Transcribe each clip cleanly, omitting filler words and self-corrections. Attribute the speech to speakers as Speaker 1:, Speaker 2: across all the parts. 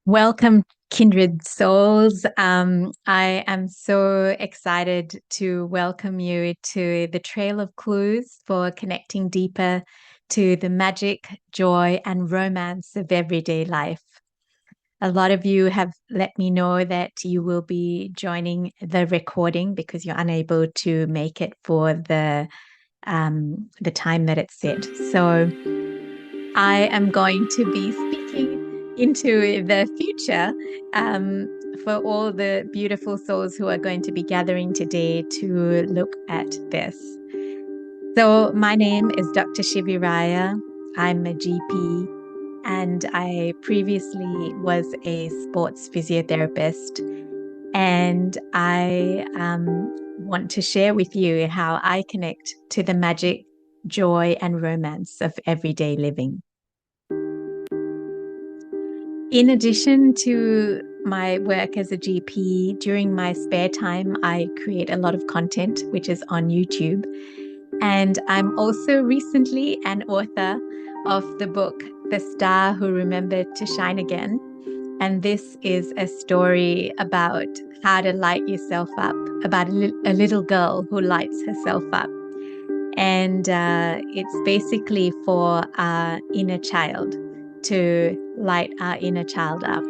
Speaker 1: Welcome, kindred souls. I am so excited to welcome you to the Trail of Clues for connecting deeper to the magic, joy, and romance of everyday life. A lot of you have let me know that you will be joining the recording because you're unable to make it for the time that it's set. So I am going to be speaking into the future for all the beautiful souls who are going to be gathering today to look at this. So my name is Dr. Shivi Raya. I'm a GP and I previously was a sports physiotherapist, and I want to share with you how I connect to the magic, joy, and romance of everyday living. In addition to my work as a GP, during my spare time, I create a lot of content, which is on YouTube. And I'm also recently an author of the book, The Star Who Remembered to Shine Again. And this is a story about how to light yourself up, about a little girl who lights herself up. And it's basically for our inner child, to light our inner child up.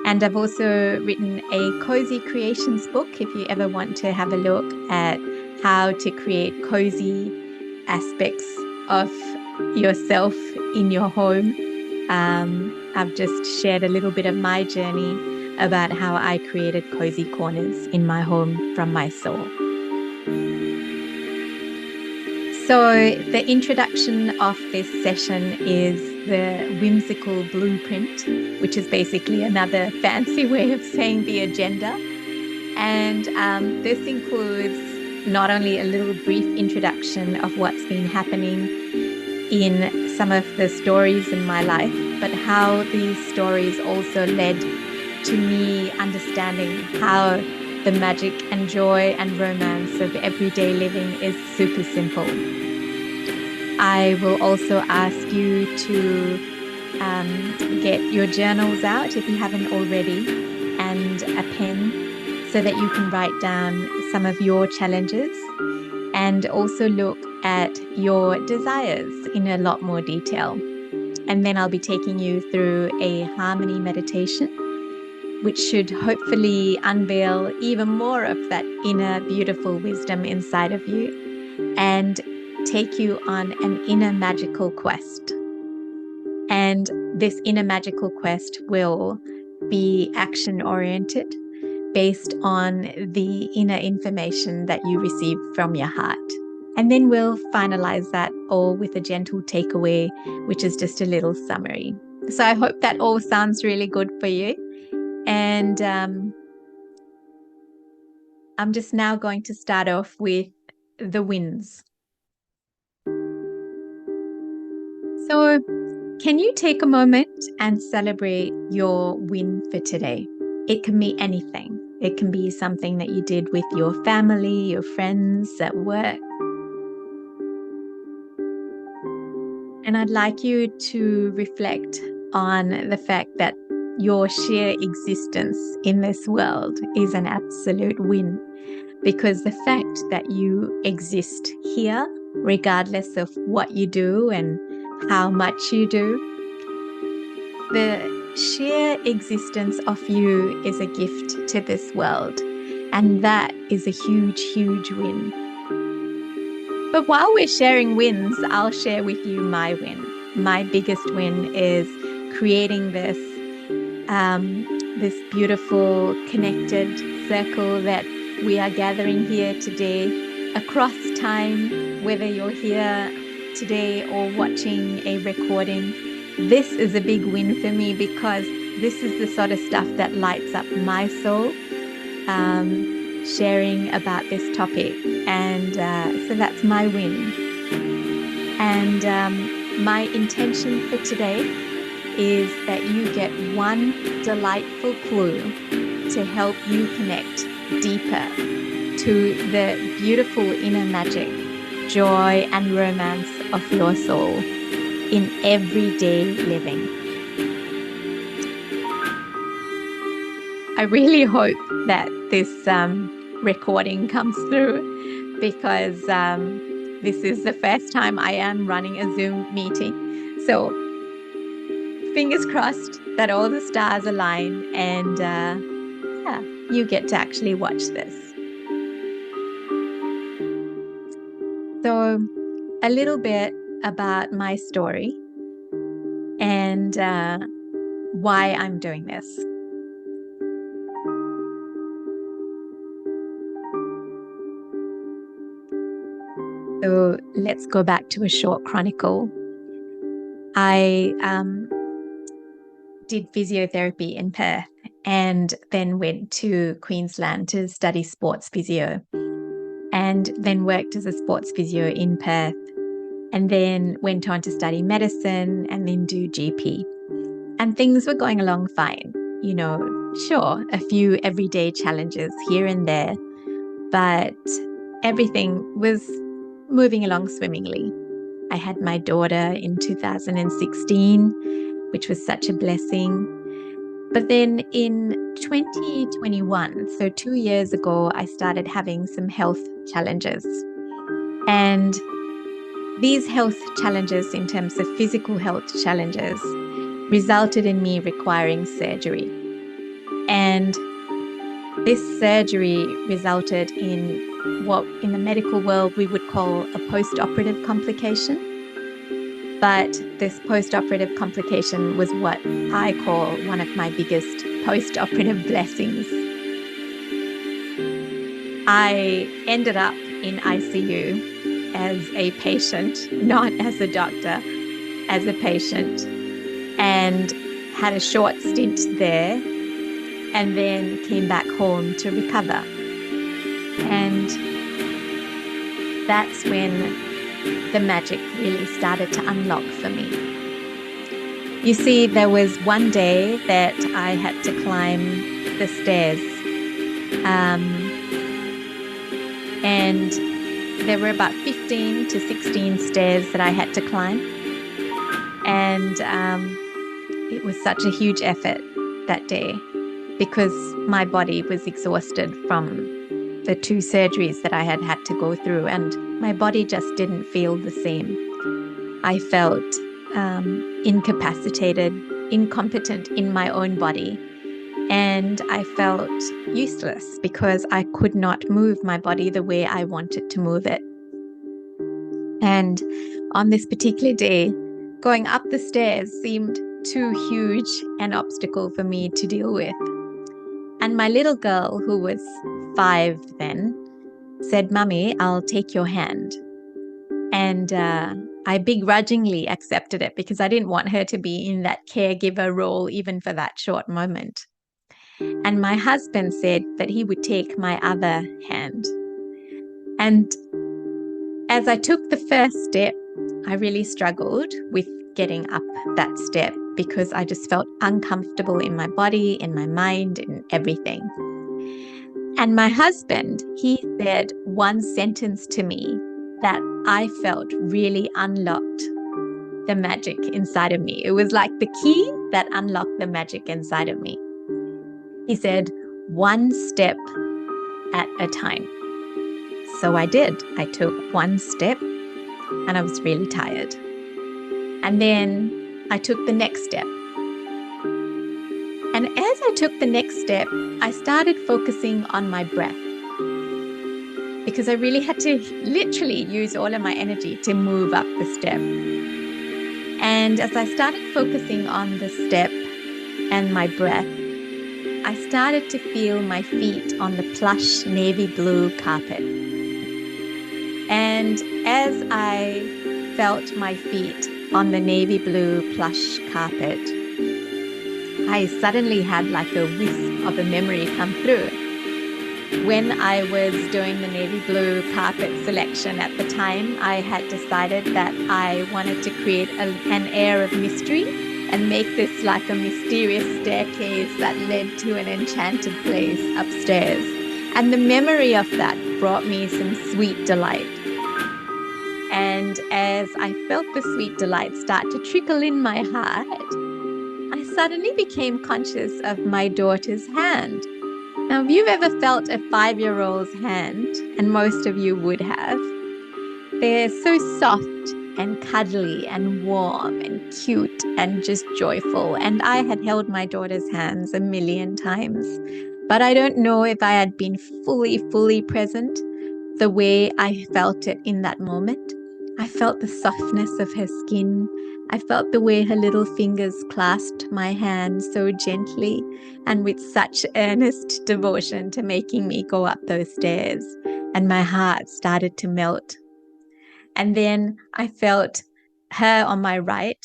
Speaker 1: And I've also written a cozy creations book if you ever want to have a look at how to create cozy aspects of yourself in your home. I've just shared a little bit of my journey about how I created cozy corners in my home from my soul. So the introduction of this session is the whimsical blueprint, which is basically another fancy way of saying the agenda. And this includes not only a little brief introduction of what's been happening in some of the stories in my life, but how these stories also led to me understanding how the magic and joy and romance of everyday living is super simple. I will also ask you to get your journals out if you haven't already, and a pen so that you can write down some of your challenges and also look at your desires in a lot more detail. And then I'll be taking you through a harmony meditation, which should hopefully unveil even more of that inner beautiful wisdom inside of you and take you on an inner magical quest. And this inner magical quest will be action-oriented based on the inner information that you receive from your heart. And then we'll finalize that all with a gentle takeaway, which is just a little summary. So I hope that all sounds really good for you. And I'm just now going to start off with the wins. So can you take a moment and celebrate your win for today? It can be anything. It can be something that you did with your family, your friends, at work. And I'd like you to reflect on the fact that your sheer existence in this world is an absolute win, because the fact that you exist here, regardless of what you do and how much you do, the sheer existence of you is a gift to this world. And that is a huge, huge win. But while we're sharing wins, I'll share with you my win. My biggest win is creating this beautiful connected circle that we are gathering here today across time, whether you're here today or watching a recording. This is a big win for me because this is the sort of stuff that lights up my soul, sharing about this topic. And so that's my win. And my intention for today is that you get one delightful clue to help you connect deeper to the beautiful inner magic, joy, and romance of your soul in everyday living. I really hope that this recording comes through, because this is the first time I am running a Zoom meeting. So fingers crossed that all the stars align and yeah, you get to actually watch this. So a little bit about my story and why I'm doing this. So let's go back to a short chronicle. I did physiotherapy in Perth and then went to Queensland to study sports physio, and then worked as a sports physio in Perth, and then went on to study medicine and then do GP. And things were going along fine. You know, sure, a few everyday challenges here and there, but everything was moving along swimmingly. I had my daughter in 2016, which was such a blessing. But then in 2021, so 2 years ago, I started having some health challenges. And these health challenges, in terms of physical health challenges, resulted in me requiring surgery. And this surgery resulted in what in the medical world we would call a post-operative complication. But this post-operative complication was what I call one of my biggest post-operative blessings. I ended up in ICU as a patient, not as a doctor, as a patient, and had a short stint there, and then came back home to recover. And that's when the magic really started to unlock for me. You see, there was one day that I had to climb the stairs, and there were about 15 to 16 stairs that I had to climb. And it was such a huge effort that day because my body was exhausted from the 2 surgeries that I had to go through, and my body just didn't feel the same. I felt incapacitated, incompetent in my own body, and I felt useless because I could not move my body the way I wanted to move it. And on this particular day, going up the stairs seemed too huge an obstacle for me to deal with. And my little girl, who was 5 then, said, "Mummy, I'll take your hand." And I begrudgingly accepted it because I didn't want her to be in that caregiver role even for that short moment. And my husband said that he would take my other hand. And as I took the first step, I really struggled with getting up that step because I just felt uncomfortable in my body, in my mind, in everything. And my husband, he said one sentence to me that I felt really unlocked the magic inside of me. It was like the key that unlocked the magic inside of me. He said, "One step at a time." So I did. I took one step and I was really tired. And then I took the next step. And as I took the next step, I started focusing on my breath because I really had to literally use all of my energy to move up the step. And as I started focusing on the step and my breath, I started to feel my feet on the plush navy blue carpet. And as I felt my feet on the navy blue plush carpet, I suddenly had like a wisp of a memory come through. When I was doing the navy blue carpet selection at the time, I had decided that I wanted to create an air of mystery and make this like a mysterious staircase that led to an enchanted place upstairs. And the memory of that brought me some sweet delight. And as I felt the sweet delight start to trickle in my heart, I suddenly became conscious of my daughter's hand. Now, if you've ever felt a 5-year-old's hand, and most of you would have, they're so soft and cuddly and warm and cute and just joyful. And I had held my daughter's hands a million times, but I don't know if I had been fully present the way I felt it in that moment. I felt the softness of her skin. I felt the way her little fingers clasped my hand so gently and with such earnest devotion to making me go up those stairs. And my heart started to melt. And then I felt her on my right,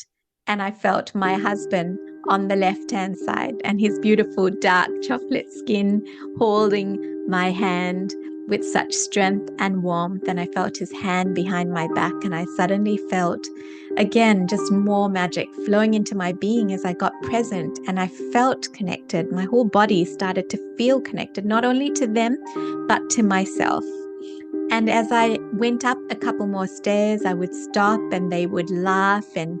Speaker 1: and I felt my husband on the left-hand side, and his beautiful dark chocolate skin holding my hand with such strength and warmth. And I felt his hand behind my back, and I suddenly felt, again, just more magic flowing into my being as I got present, and I felt connected. My whole body started to feel connected, not only to them, but to myself. And as I went up a couple more stairs, I would stop and they would laugh and,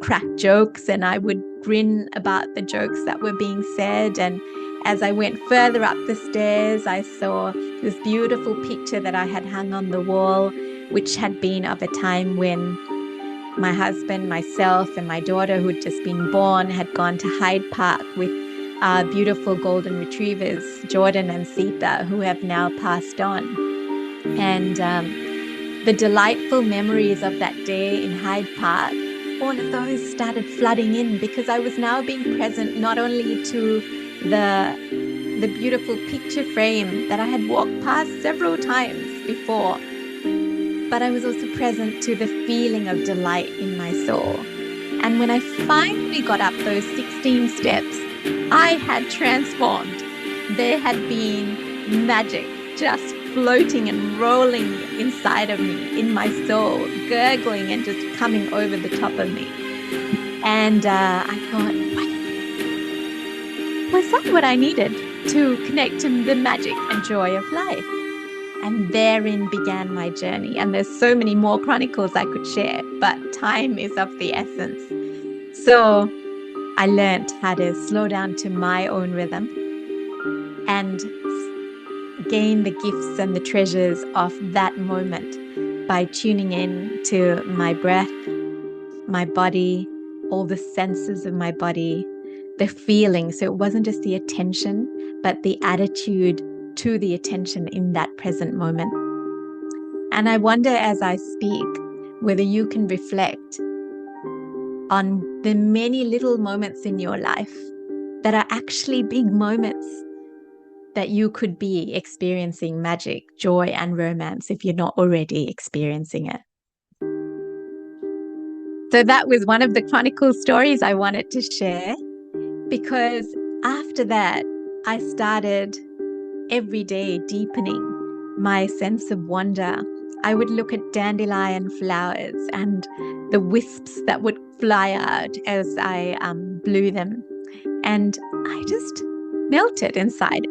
Speaker 1: crack jokes, and I would grin about the jokes that were being said. And as I went further up the stairs, I saw this beautiful picture that I had hung on the wall, which had been of a time when my husband, myself, and my daughter, who had just been born, had gone to Hyde Park with our beautiful golden retrievers, Jordan and Sita, who have now passed on. And the delightful memories of that day in Hyde Park, all of those started flooding in, because I was now being present not only to the beautiful picture frame that I had walked past several times before, but I was also present to the feeling of delight in my soul. And when I finally got up those 16 steps, I had transformed. There had been magic just floating and rolling inside of me, in my soul, gurgling and just coming over the top of me. And I thought, was that what I needed to connect to the magic and joy of life? And therein began my journey. And there's so many more chronicles I could share, but time is of the essence. So I learned how to slow down to my own rhythm and gain the gifts and the treasures of that moment by tuning in to my breath, my body, all the senses of my body, the feeling. So it wasn't just the attention, but the attitude to the attention in that present moment. And I wonder, as I speak, whether you can reflect on the many little moments in your life that are actually big moments, that you could be experiencing magic, joy, and romance if you're not already experiencing it. So that was one of the chronicle stories I wanted to share, because after that, I started every day deepening my sense of wonder. I would look at dandelion flowers and the wisps that would fly out as I blew them. And I just melted inside.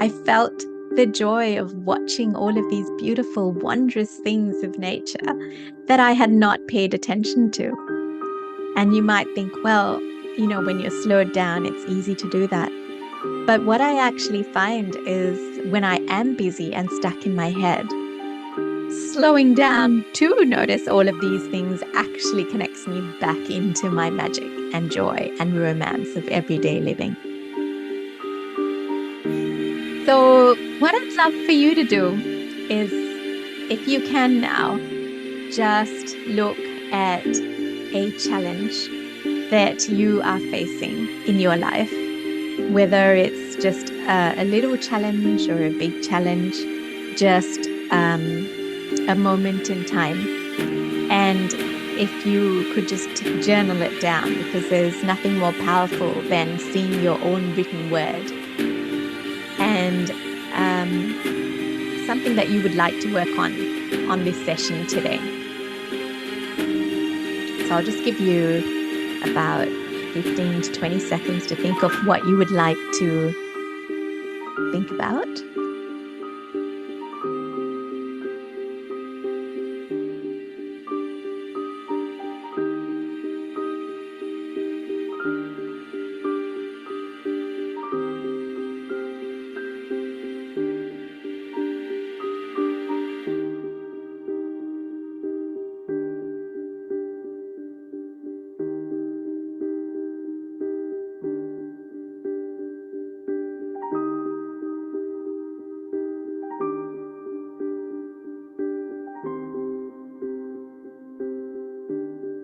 Speaker 1: I felt the joy of watching all of these beautiful, wondrous things of nature that I had not paid attention to. And you might think, well, when you're slowed down, it's easy to do that. But what I actually find is when I am busy and stuck in my head, slowing down to notice all of these things actually connects me back into my magic and joy and romance of everyday living. So what I'd love for you to do is, if you can now, just look at a challenge that you are facing in your life, whether it's just a little challenge or a big challenge, just a moment in time. And if you could just journal it down, because there's nothing more powerful than seeing your own written word, and something that you would like to work on this session today. So I'll just give you about 15 to 20 seconds to think of what you would like to think about.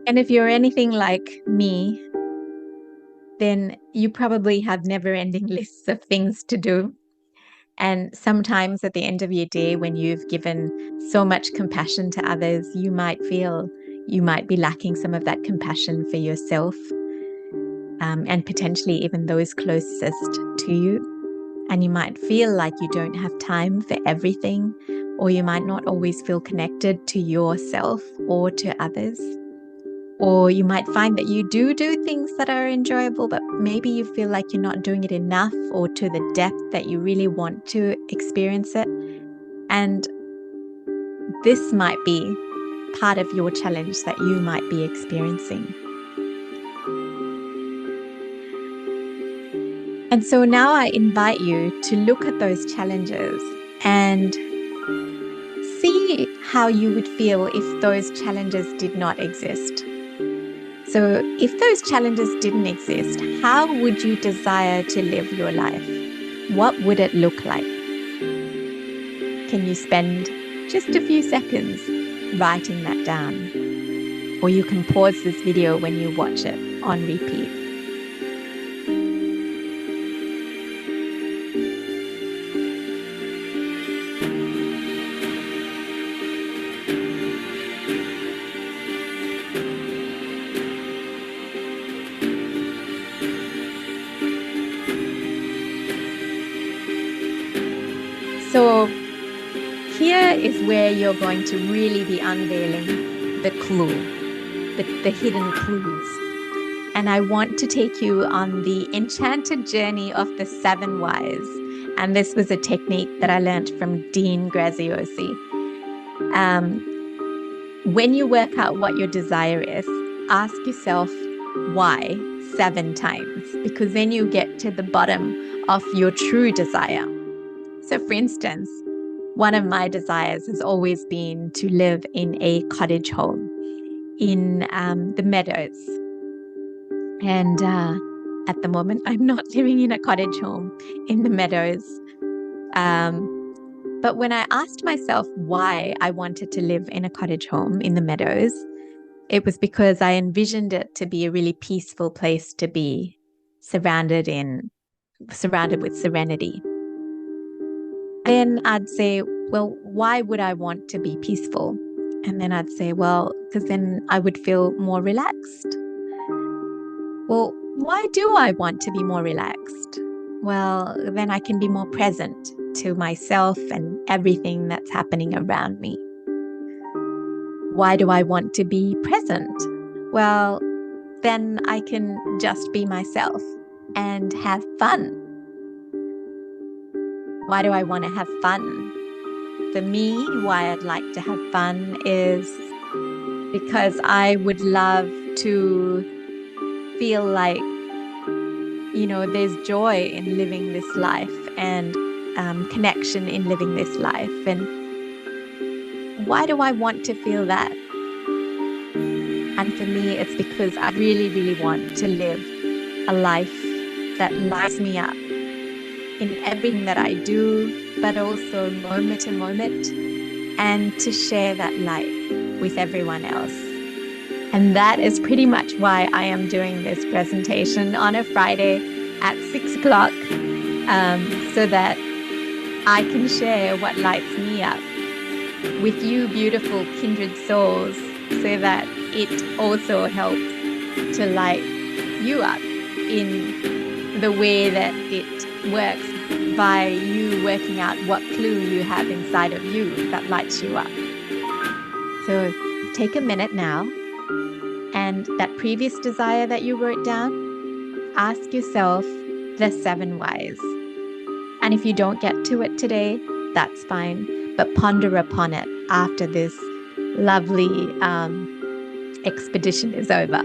Speaker 1: And if you're anything like me, then you probably have never-ending lists of things to do. And sometimes at the end of your day, when you've given so much compassion to others, you might feel you might be lacking some of that compassion for yourself, and potentially even those closest to you. And you might feel like you don't have time for everything, or you might not always feel connected to yourself or to others. Or you might find that you do things that are enjoyable, but maybe you feel like you're not doing it enough or to the depth that you really want to experience it. And this might be part of your challenge that you might be experiencing. And so now I invite you to look at those challenges and see how you would feel if those challenges did not exist. So if those challenges didn't exist, how would you desire to live your life? What would it look like? Can you spend just a few seconds writing that down? Or you can pause this video when you watch it on repeat. So here is where you're going to really be unveiling the clue, the hidden clues. And I want to take you on the enchanted journey of the 7 whys. And this was a technique that I learned from Dean Graziosi. When you work out what your desire is, ask yourself why 7 times, because then you get to the bottom of your true desire. So for instance, one of my desires has always been to live in a cottage home in the meadows. And at the moment, I'm not living in a cottage home in the meadows. But when I asked myself why I wanted to live in a cottage home in the meadows, it was because I envisioned it to be a really peaceful place to be, surrounded with serenity. Then I'd say, well, why would I want to be peaceful? And then I'd say, well, because then I would feel more relaxed. Well, why do I want to be more relaxed? Well, then I can be more present to myself and everything that's happening around me. Why do I want to be present? Well, then I can just be myself and have fun. Why do I want to have fun? For me, why I'd like to have fun is because I would love to feel like, there's joy in living this life and connection in living this life. And why do I want to feel that? And for me, it's because I really, really want to live a life that lights me up in everything that I do, but also moment to moment, and to share that light with everyone else. And that is pretty much why I am doing this presentation on a Friday at 6 o'clock, so that I can share what lights me up with you beautiful kindred souls, so that it also helps to light you up in the way that it works by you working out what clue you have inside of you that lights you up. So take a minute now, and that previous desire that you wrote down, ask yourself the 7 whys. And if you don't get to it today, that's fine, but ponder upon it after this lovely expedition is over.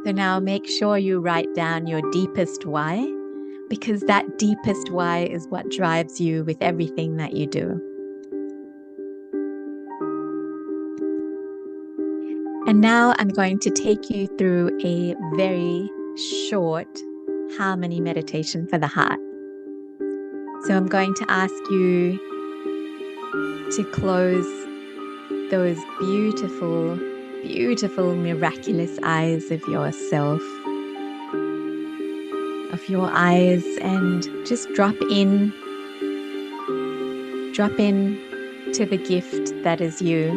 Speaker 1: So now make sure you write down your deepest why, because that deepest why is what drives you with everything that you do. And now I'm going to take you through a very short harmony meditation for the heart. So I'm going to ask you to close those beautiful, beautiful, miraculous eyes of yourself, of your eyes, and just drop in to the gift that is you,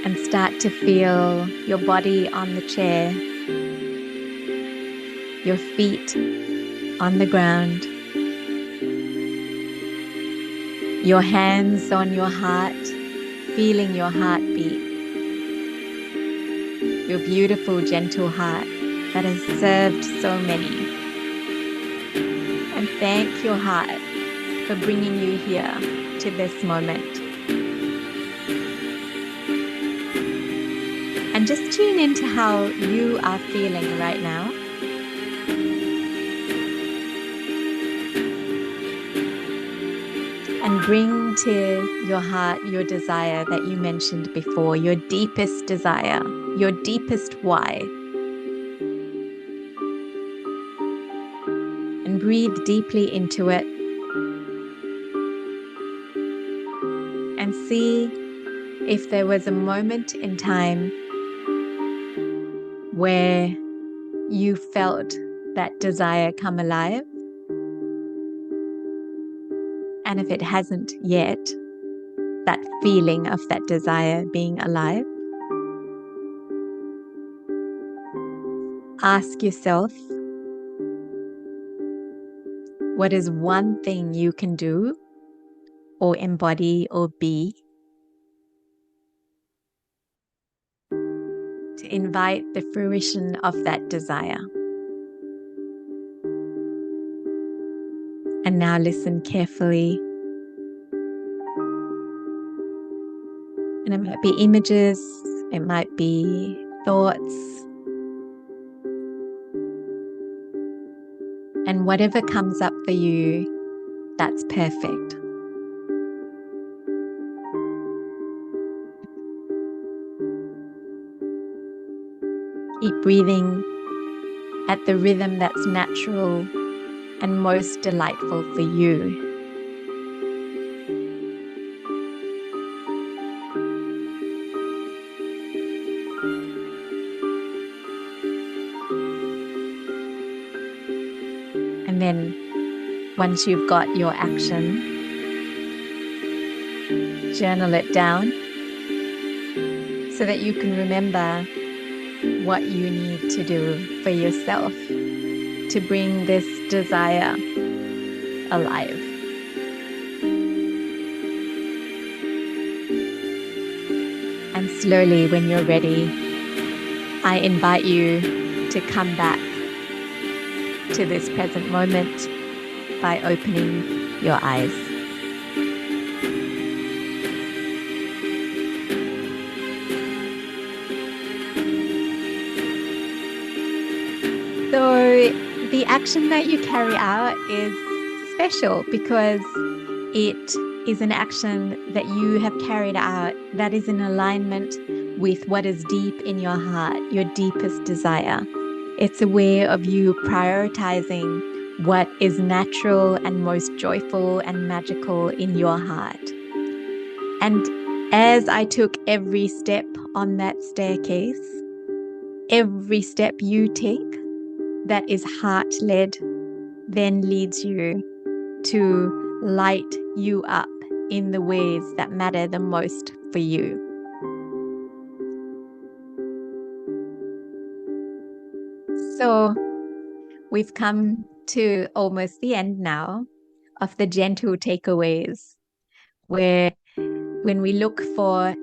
Speaker 1: and start to feel your body on the chair, your feet on the ground, your hands on your heart, feeling your heartbeat, your beautiful, gentle heart that has served so many. And thank your heart for bringing you here to this moment. And just tune into how you are feeling right now. And bring to your heart your desire that you mentioned before, your deepest desire, your deepest why. And breathe deeply into it. And see if there was a moment in time where you felt that desire come alive. And if it hasn't yet, that feeling of that desire being alive, ask yourself, what is one thing you can do or embody or be to invite the fruition of that desire? And now listen carefully. And it might be images, it might be thoughts. And whatever comes up for you, that's perfect. Keep breathing at the rhythm that's natural and most delightful for you. And then once you've got your action, journal it down so that you can remember what you need to do for yourself to bring this desire alive. And slowly, when you're ready, I invite you to come back to this present moment by opening your eyes. So the action that you carry out is special because it is an action that you have carried out that is in alignment with what is deep in your heart, your deepest desire. It's a way of you prioritizing what is natural and most joyful and magical in your heart. And as I took every step on that staircase, every step you take that is heart-led then leads you to light you up in the ways that matter the most for you. So we've come to almost the end now of the gentle takeaways, where when we look for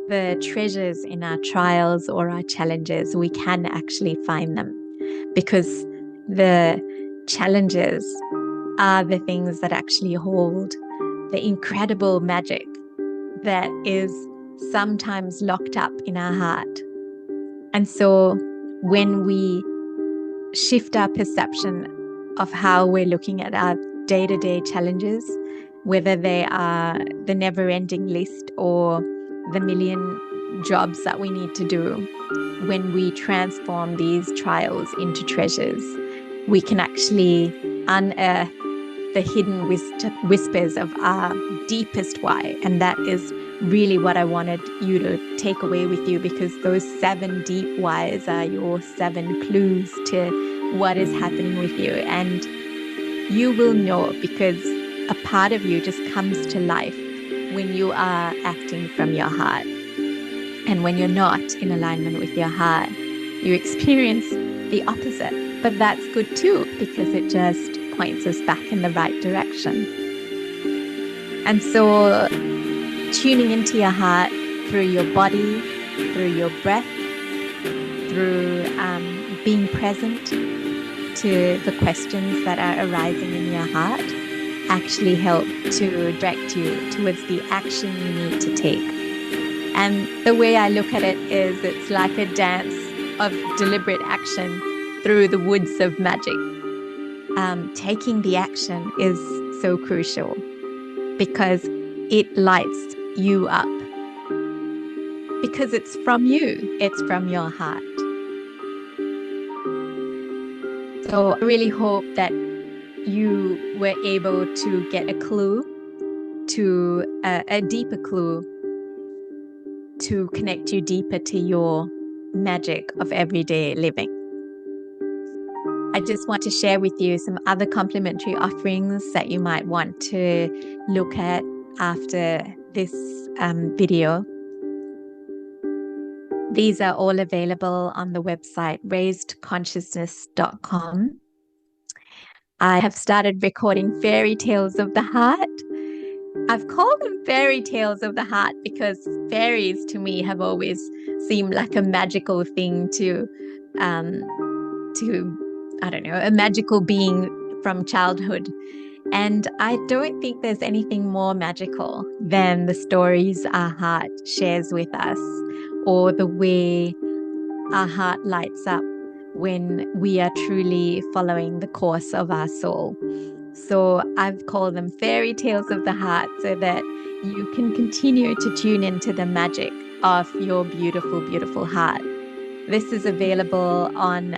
Speaker 1: the treasures in our trials or our challenges, we can actually find them, because the challenges are the things that actually hold the incredible magic that is sometimes locked up in our heart. And so when we shift our perception of how we're looking at our day-to-day challenges, whether they are the never-ending list or the million jobs that we need to do, when we transform these trials into treasures, we can actually unearth the hidden whispers of our deepest why. And that is really what I wanted you to take away with you, because those 7 deep whys are your 7 clues to what is happening with you. And you will know, because a part of you just comes to life when you are acting from your heart. And when you're not in alignment with your heart, you experience the opposite. But that's good too, because it just points us back in the right direction. And so tuning into your heart through your body, through your breath, through being present to the questions that are arising in your heart actually help to direct you towards the action you need to take. And the way I look at it is it's like a dance of deliberate action through the woods of magic. Taking the action is so crucial because it lights you up. Because it's from you, it's from your heart. So I really hope that you were able to get a clue, to a deeper clue, to connect you deeper to your magic of everyday living. I just want to share with you some other complimentary offerings that you might want to look at after this video. These are all available on the website raisedconsciousness.com. I have started recording fairy tales of the heart. I've called them fairy tales of the heart because fairies to me have always seemed like a magical thing to I don't know, a magical being from childhood. And I don't think there's anything more magical than the stories our heart shares with us, or the way our heart lights up when we are truly following the course of our soul. So I've called them fairy tales of the heart so that you can continue to tune into the magic of your beautiful, beautiful heart. This is available on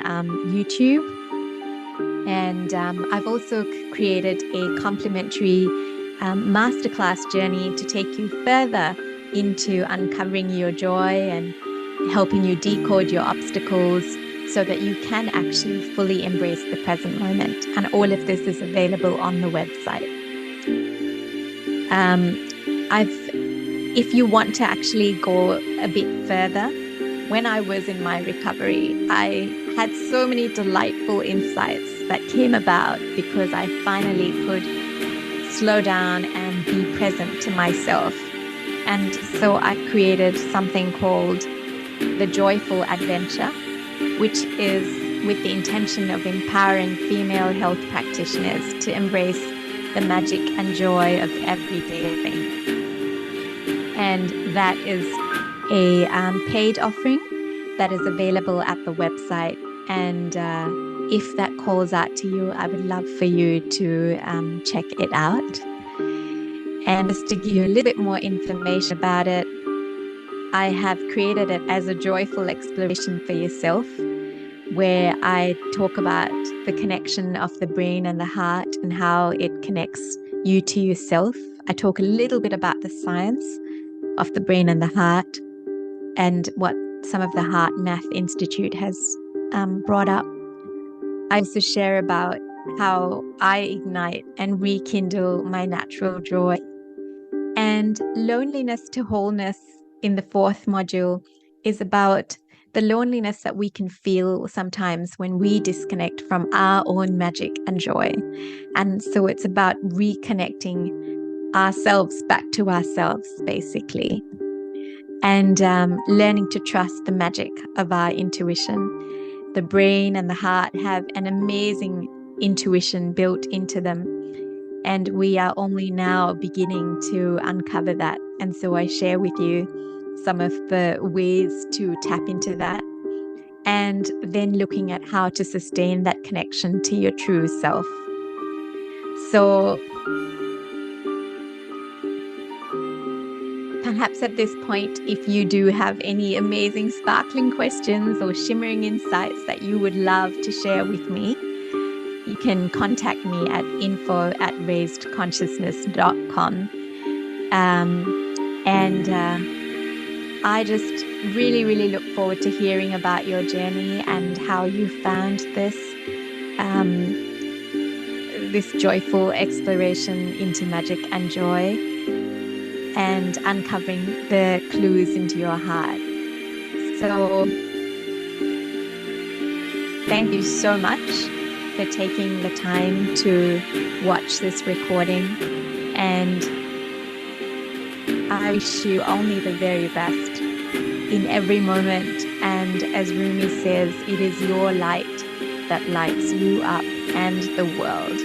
Speaker 1: YouTube. And I've also created a complimentary masterclass journey to take you further into uncovering your joy and helping you decode your obstacles so that you can actually fully embrace the present moment. And all of this is available on the website. If you want to actually go a bit further, when I was in my recovery, I had so many delightful insights that came about because I finally could slow down and be present to myself. And so I created something called the Joyful Adventure, which is with the intention of empowering female health practitioners to embrace the magic and joy of everyday living. And that is a paid offering that is available at the website. And if that calls out to you, I would love for you to check it out. And just to give you a little bit more information about it, I have created it as a joyful exploration for yourself, where I talk about the connection of the brain and the heart and how it connects you to yourself. I talk a little bit about the science of the brain and the heart and what some of the Heart Math Institute has brought up. I also share about how I ignite and rekindle my natural joy. And loneliness to wholeness in the 4th module is about the loneliness that we can feel sometimes when we disconnect from our own magic and joy. And so it's about reconnecting ourselves back to ourselves, basically. And learning to trust the magic of our intuition. The brain and the heart have an amazing intuition built into them. And we are only now beginning to uncover that. And so I share with you some of the ways to tap into that, and then looking at how to sustain that connection to your true self. So perhaps at this point, if you do have any amazing sparkling questions or shimmering insights that you would love to share with me, you can contact me at info@raisedconsciousness.com. I just really, really look forward to hearing about your journey and how you found this joyful exploration into magic and joy, and uncovering the clues into your heart. So thank you so much for taking the time to watch this recording, and I wish you only the very best in every moment. And as Rumi says, it is your light that lights you up and the world,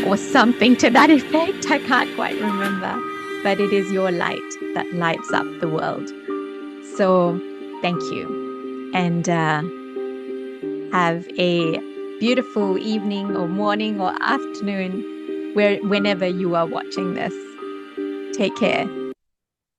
Speaker 1: or something to that effect. I can't quite remember, but it is your light that lights up the world. So thank you, and have a beautiful evening or morning or afternoon whenever you are watching this. Take care.